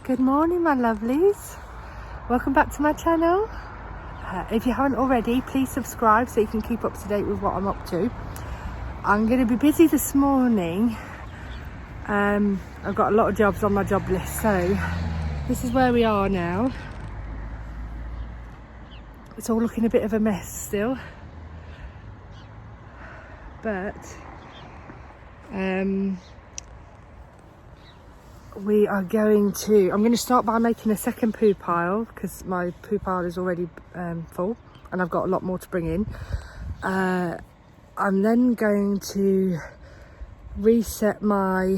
Good morning, my lovelies. Welcome back to my channel. If you haven't already, please subscribe so you can keep up to date with what I'm up to. I'm going to be busy this morning. I've got a lot of jobs on my job list, so this is where we are now. It's all looking a bit of a mess still, but I'm going to start by making a second poo pile because my poo pile is already full and I've got a lot more to bring in. I'm then going to reset my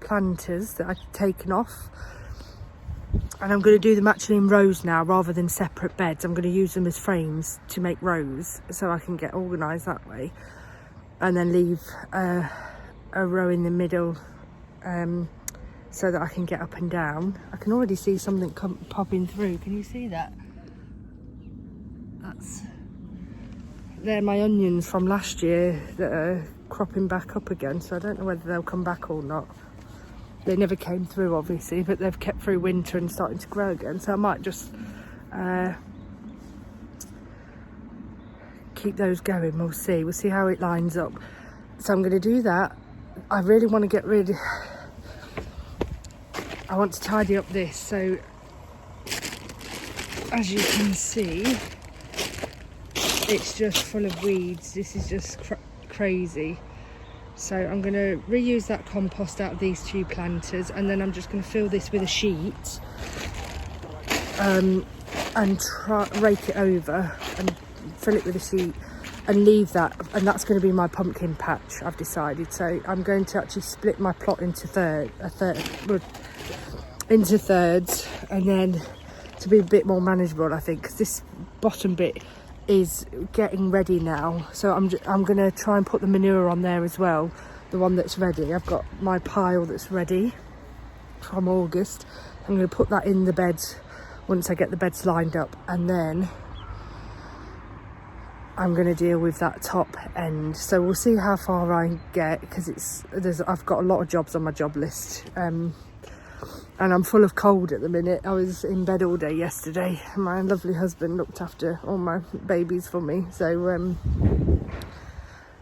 planters that I've taken off, and I'm going to do them actually in rows now rather than separate beds. I'm going to use them as frames to make rows so I can get organised that way, and then leave a row in the middle so that I can get up and down. I can already see something popping through. Can you see that? They're my onions from last year that are cropping back up again, so I don't know whether they'll come back or not. They never came through obviously, but they've kept through winter and starting to grow again, so I might just keep those going. We'll see how it lines up. So I'm going to do that. I really want to get rid, I want to tidy up this, so as you can see it's just full of weeds. This is just crazy. So I'm going to reuse that compost out of these two planters, and then I'm just going to fill this with a sheet and rake it over and fill it with a sheet and leave that, and that's going to be my pumpkin patch, I've decided. So I'm going to actually split my plot into thirds, and then to be a bit more manageable, I think, because this bottom bit is getting ready now. So I'm going to try and put the manure on there as well, the one that's ready. I've got my pile that's ready from August. I'm going to put that in the beds once I get the beds lined up, and then I'm going to deal with that top end. So we'll see how far I get, because I've got a lot of jobs on my job list, and I'm full of cold at the minute. I was in bed all day yesterday. My lovely husband looked after all my babies for me. So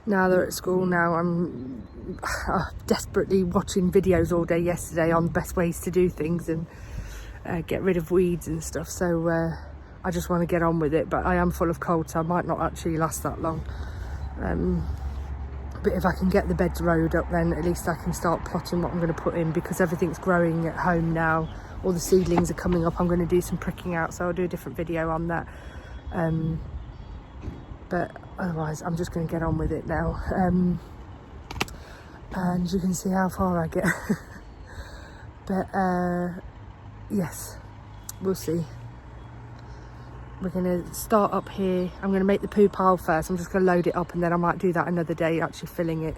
now they're at school now, I'm desperately watching videos all day yesterday on best ways to do things and get rid of weeds and stuff. So I just want to get on with it, but I am full of cold, so I might not actually last that long. But if I can get the beds rowed up, then at least I can start plotting what I'm going to put in, because everything's growing at home now. All the seedlings are coming up. I'm going to do some pricking out, so I'll do a different video on that. But otherwise, I'm just going to get on with it now. And you can see how far I get. But yes, we'll see. We're going to start up here. I'm going to make the poo pile first. I'm just going to load it up, and then I might do that another day, actually filling it,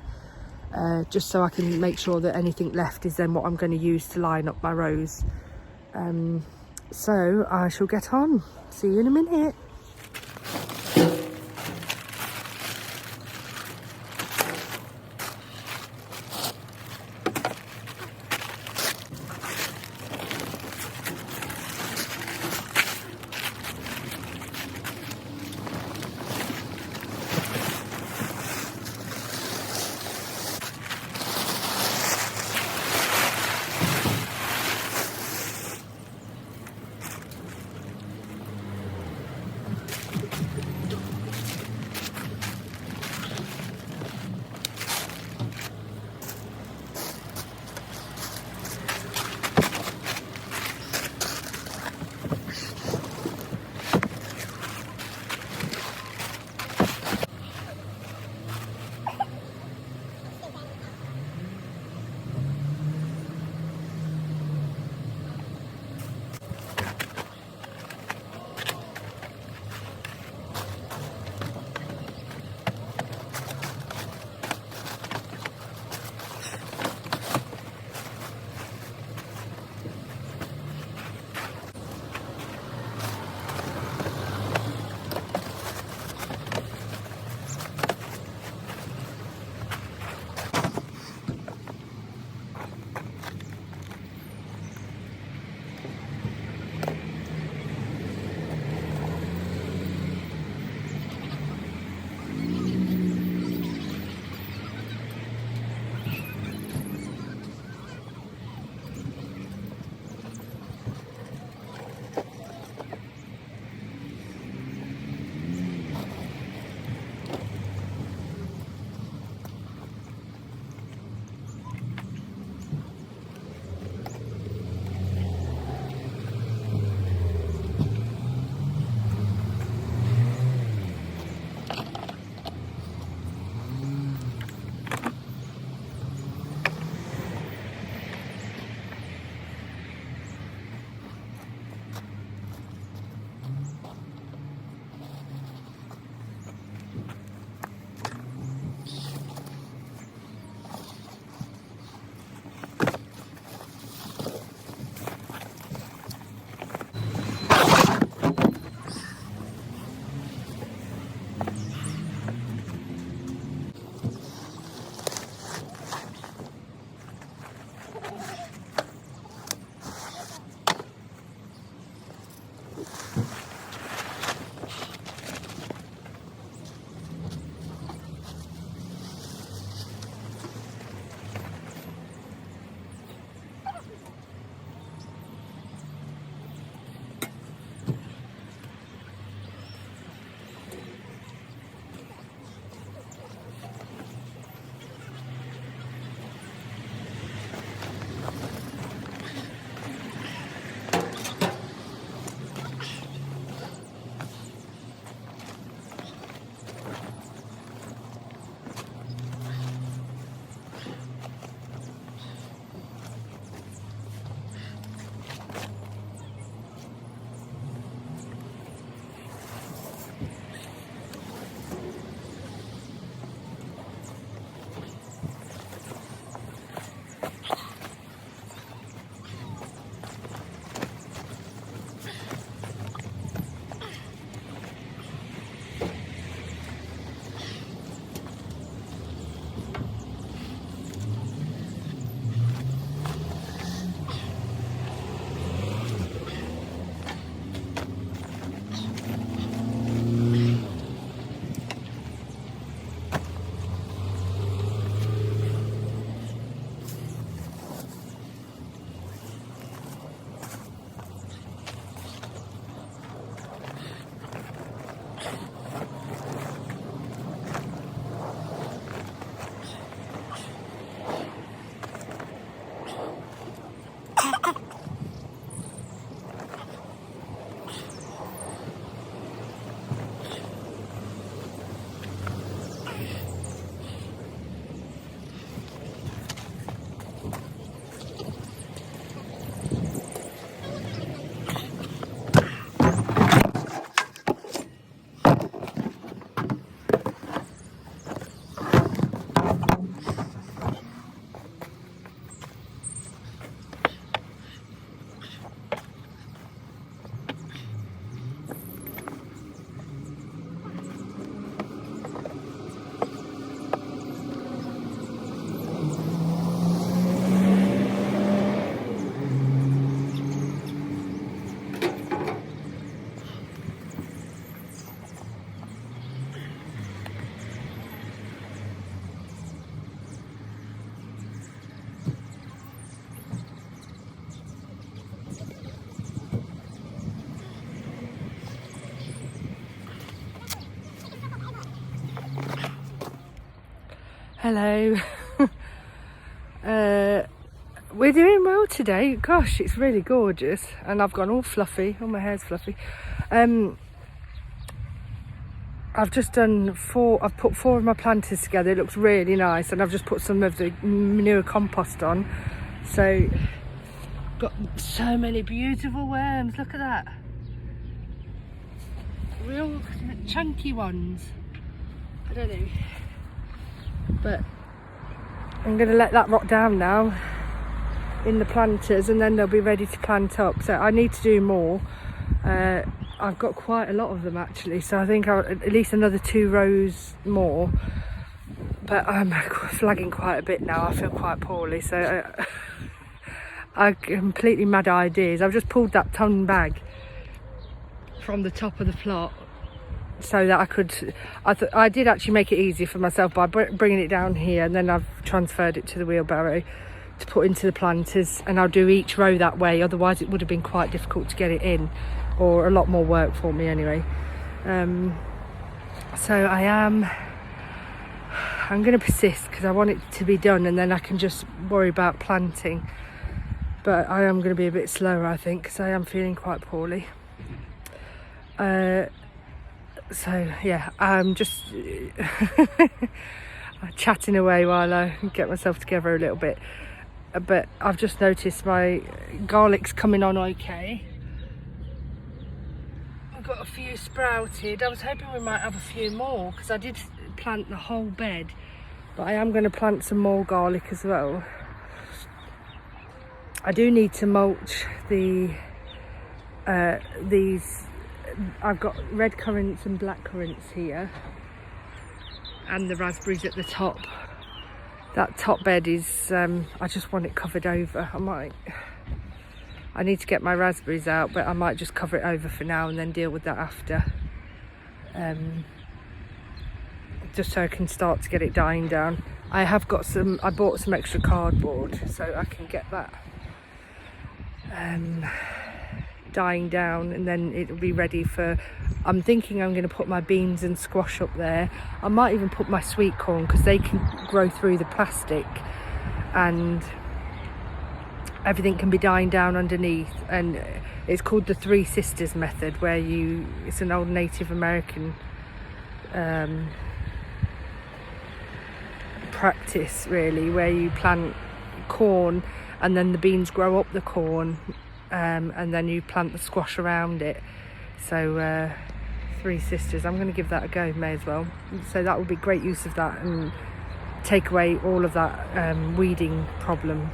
just so I can make sure that anything left is then what I'm going to use to line up my rows. So I shall get on. See you in a minute. Hello. We're doing well today. Gosh, it's really gorgeous, and I've gone all fluffy. All my hair's fluffy. I've just done I've put 4 of my planters together. It looks really nice, and I've just put some of the manure compost on. So, got so many beautiful worms. Look at that. Real chunky ones. I don't know. But I'm going to let that rot down now in the planters, and then they'll be ready to plant up. So I need to do more. I've got quite a lot of them actually, so I think I'll at least another 2 rows more. But I'm flagging quite a bit now. I feel quite poorly, so I completely mad ideas. I've just pulled that ton bag from the top of the plot, so that I could, I did actually make it easier for myself by bringing it down here, and then I've transferred it to the wheelbarrow to put into the planters, and I'll do each row that way. Otherwise it would have been quite difficult to get it in, or a lot more work for me anyway. So I'm going to persist because I want it to be done, and then I can just worry about planting. But I am going to be a bit slower, I think, because I am feeling quite poorly. So yeah, I'm just chatting away while I get myself together a little bit. But I've just noticed my garlic's coming on okay. I've got a few sprouted. I was hoping we might have a few more, because I did plant the whole bed, but I am going to plant some more garlic as well. I do need to mulch these. I've got red currants and black currants here, and the raspberries at the top. That top bed is, I just want it covered over. I need to get my raspberries out, but I might just cover it over for now and then deal with that after. Just so I can start to get it dying down. I bought some extra cardboard so I can get that dying down, and then it'll be ready for, I'm thinking I'm going to put my beans and squash up there. I might even put my sweet corn, because they can grow through the plastic and everything can be dying down underneath. And it's called the 3 Sisters method, where it's an old Native American practice really, where you plant corn and then the beans grow up the corn, and then you plant the squash around it. So 3 Sisters, I'm going to give that a go, may as well. So that would be great use of that, and take away all of that weeding problem,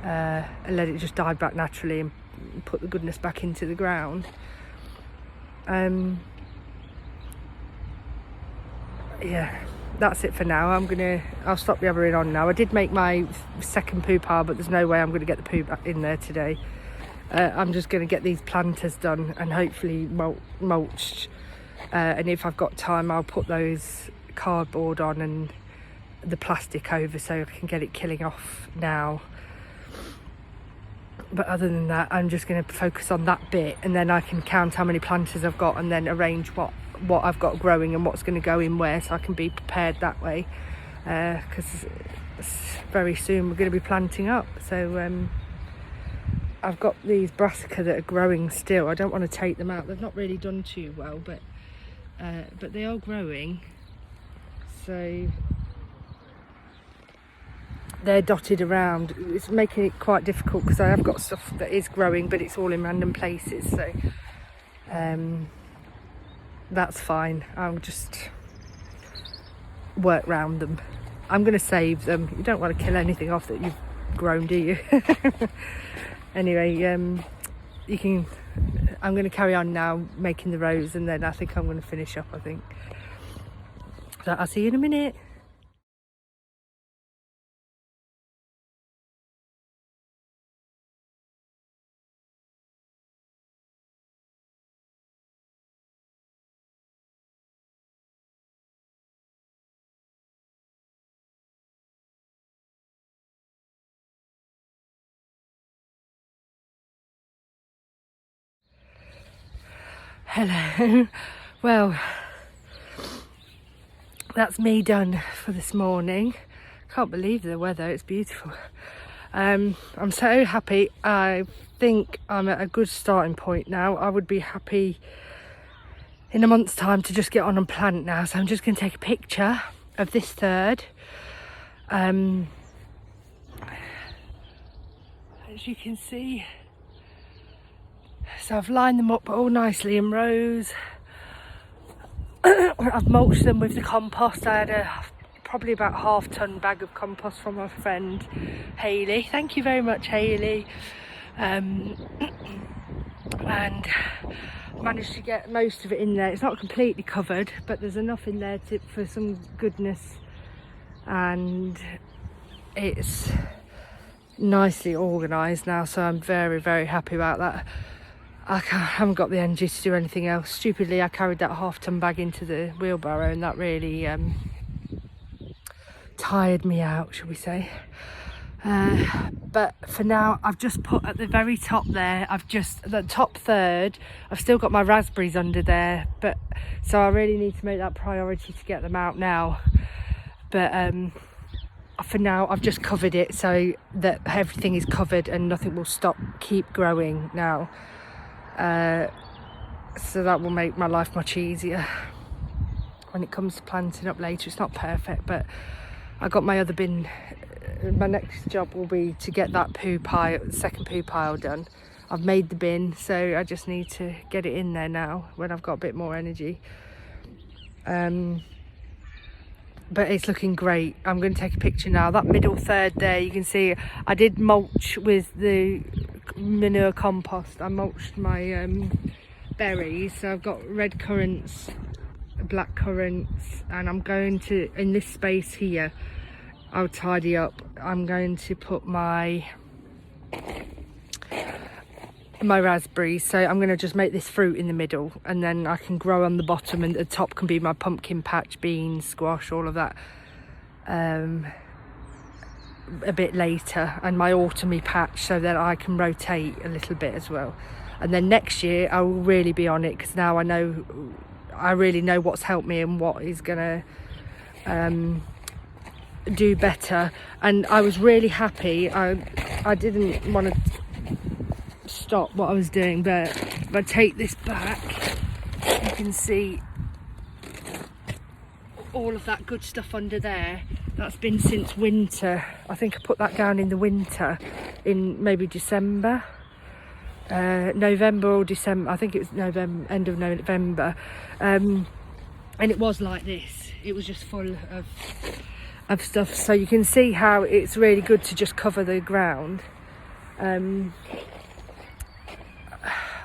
and let it just die back naturally and put the goodness back into the ground. Yeah, that's it for now. I'll stop yabbering on now. I did make my second poo pile, but there's no way I'm going to get the poo back in there today. I'm just going to get these planters done and hopefully mulched, and if I've got time I'll put those cardboard on and the plastic over so I can get it killing off now. But other than that, I'm just going to focus on that bit, and then I can count how many planters I've got and then arrange what I've got growing and what's going to go in where, so I can be prepared that way, because very soon we're going to be planting up. So I've got these brassica that are growing still. I don't want to take them out. They've not really done too well, but they are growing. So they're dotted around. It's making it quite difficult because I have got stuff that is growing, but it's all in random places. So that's fine. I'll just work round them. I'm going to save them. You don't want to kill anything off that you've grown, do you? Anyway, I'm going to carry on now making the rows, and then I think I'm going to finish up, I think. So I'll see you in a minute. Hello. Well, that's me done for this morning. Can't believe the weather, it's beautiful. I'm so happy. I think I'm at a good starting point now. I would be happy in a month's time to just get on and plant now. So I'm just going to take a picture of this third. As you can see, so I've lined them up all nicely in rows. I've mulched them with the compost. I had probably about half-ton bag of compost from my friend Hayley. Thank you very much, Hayley. And managed to get most of it in there. It's not completely covered, but there's enough in there for some goodness, and it's nicely organised now, so I'm very, very happy about that. I haven't got the energy to do anything else. Stupidly, I carried that half-ton bag into the wheelbarrow, and that really tired me out, shall we say. But for now, I've just put at the very top there, the top third, I've still got my raspberries under there, but so I really need to make that priority to get them out now. But for now, I've just covered it so that everything is covered and nothing will keep growing now. So that will make my life much easier when it comes to planting up later. It's not perfect, but I got my other bin. My next job will be to get that second poo pile done. I've made the bin, so I just need to get it in there now when I've got a bit more energy. But it's looking great. I'm going to take a picture now. That middle third there, you can see I did mulch with the manure compost. I mulched my berries, so I've got red currants, black currants, and I'm going to, in this space here, I'll tidy up. I'm going to put my raspberries, so I'm going to just make this fruit in the middle, and then I can grow on the bottom, and the top can be my pumpkin patch, beans, squash, all of that a bit later, and my autumny patch, so that I can rotate a little bit as well. And then next year I will really be on it, because now I really know what's helped me and what is gonna do better. And I was really happy. I didn't want to stop what I was doing, but if I take this back, you can see all of that good stuff under there. That's been since winter. I think I put that down in the winter, in maybe December, November or December. I think it was November, end of November, and it was like this. It was just full of stuff. So you can see how it's really good to just cover the ground.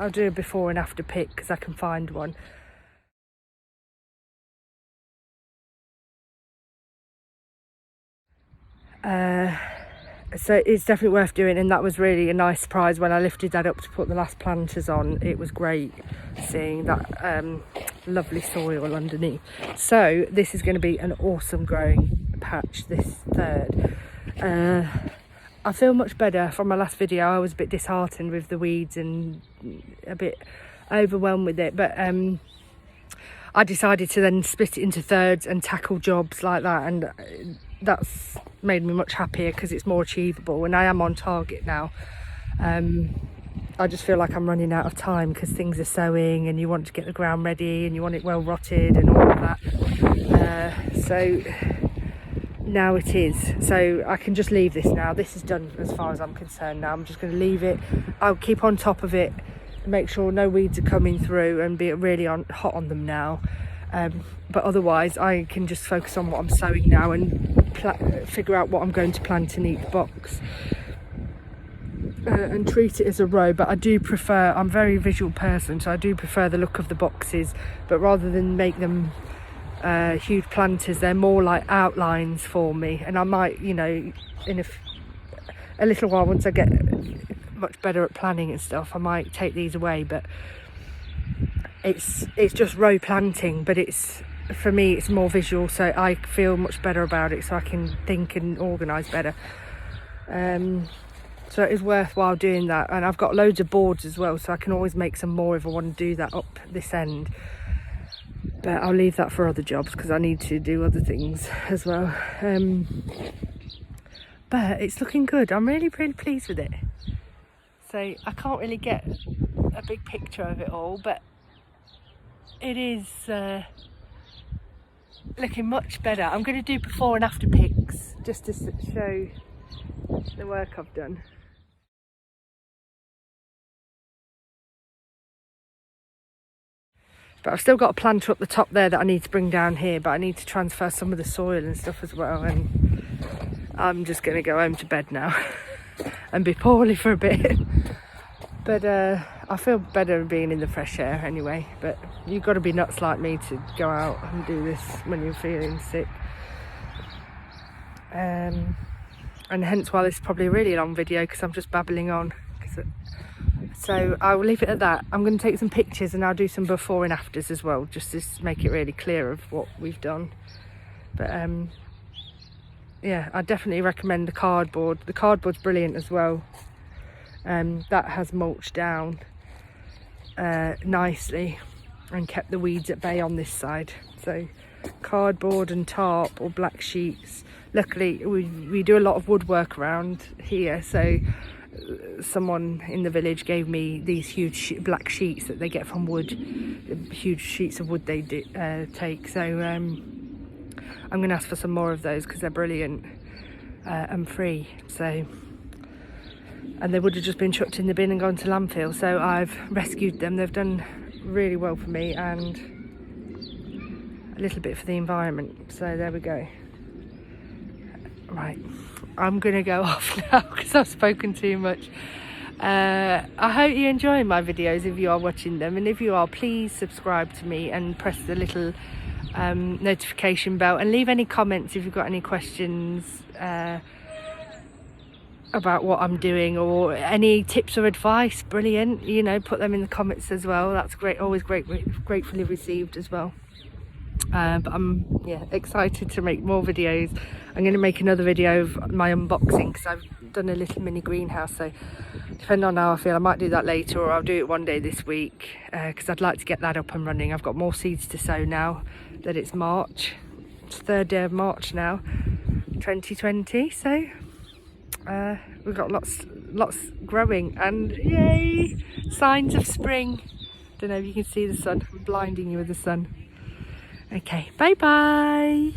I'll do a before and after pic because I can find one. So it's definitely worth doing, and that was really a nice surprise when I lifted that up to put the last planters on. It was great seeing that lovely soil underneath. So this is going to be an awesome growing patch, this third. I feel much better from my last video. I was a bit disheartened with the weeds and a bit overwhelmed with it, but I decided to then split it into thirds and tackle jobs like that, and that's made me much happier because it's more achievable, and I am on target now. I just feel like I'm running out of time because things are sowing and you want to get the ground ready and you want it well rotted and all of that. So now it is. So I can just leave this now. This is done as far as I'm concerned now. I'm just going to leave it. I'll keep on top of it, make sure no weeds are coming through and be really hot on them now. But otherwise I can just focus on what I'm sowing now and figure out what I'm going to plant in each box. And treat it as a row. But I do prefer, I'm a very visual person, so I do prefer the look of the boxes, but rather than make them huge planters, they're more like outlines for me. And I might, you know, in a little while, once I get much better at planning and stuff, I might take these away. But it's just row planting, but it's, for me, it's more visual, so I feel much better about it, so I can think and organise better. So it is worthwhile doing that. And I've got loads of boards as well, so I can always make some more if I want to do that up this end. But I'll leave that for other jobs because I need to do other things as well. But it's looking good. I'm really pleased with it. So I can't really get a big picture of it all, but it is looking much better. I'm going to do before and after pics just to show the work I've done. But I've still got a planter up the top there that I need to bring down here, but I need to transfer some of the soil and stuff as well. And I'm just going to go home to bed now and be poorly for a bit. But I feel better being in the fresh air anyway. But you've got to be nuts like me to go out and do this when you're feeling sick. And hence why this is probably a really long video, because I'm just babbling on. So I will leave it at that. I'm going to take some pictures and I'll do some before and afters as well, just to make it really clear of what we've done. But yeah, I definitely recommend the cardboard. The cardboard's brilliant as well. That has mulched down nicely and kept the weeds at bay on this side. So cardboard and tarp or black sheets. Luckily we do a lot of woodwork around here, so someone in the village gave me these huge black sheets that they get from wood, huge sheets of wood they take. So I'm going to ask for some more of those because they're brilliant and free. So, and they would have just been chucked in the bin and gone to landfill, so I've rescued them. They've done really well for me and a little bit for the environment. So there we go. Right, I'm gonna go off now because I've spoken too much. I hope you're enjoying my videos if you are watching them, and if you are, please subscribe to me and press the little notification bell, and leave any comments if you've got any questions about what I'm doing, or any tips or advice. Brilliant, you know, put them in the comments as well. That's great, always gratefully received as well. But I'm excited to make more videos. I'm going to make another video of my unboxing because I've done a little mini greenhouse, so depending on how I feel I might do that later, or I'll do it one day this week because I'd like to get that up and running. I've got more seeds to sow now that it's March. It's 3rd day of March now, 2020, so we've got lots growing, and yay, signs of spring. Don't know if you can see the sun. I'm blinding you with the sun. Okay, bye bye.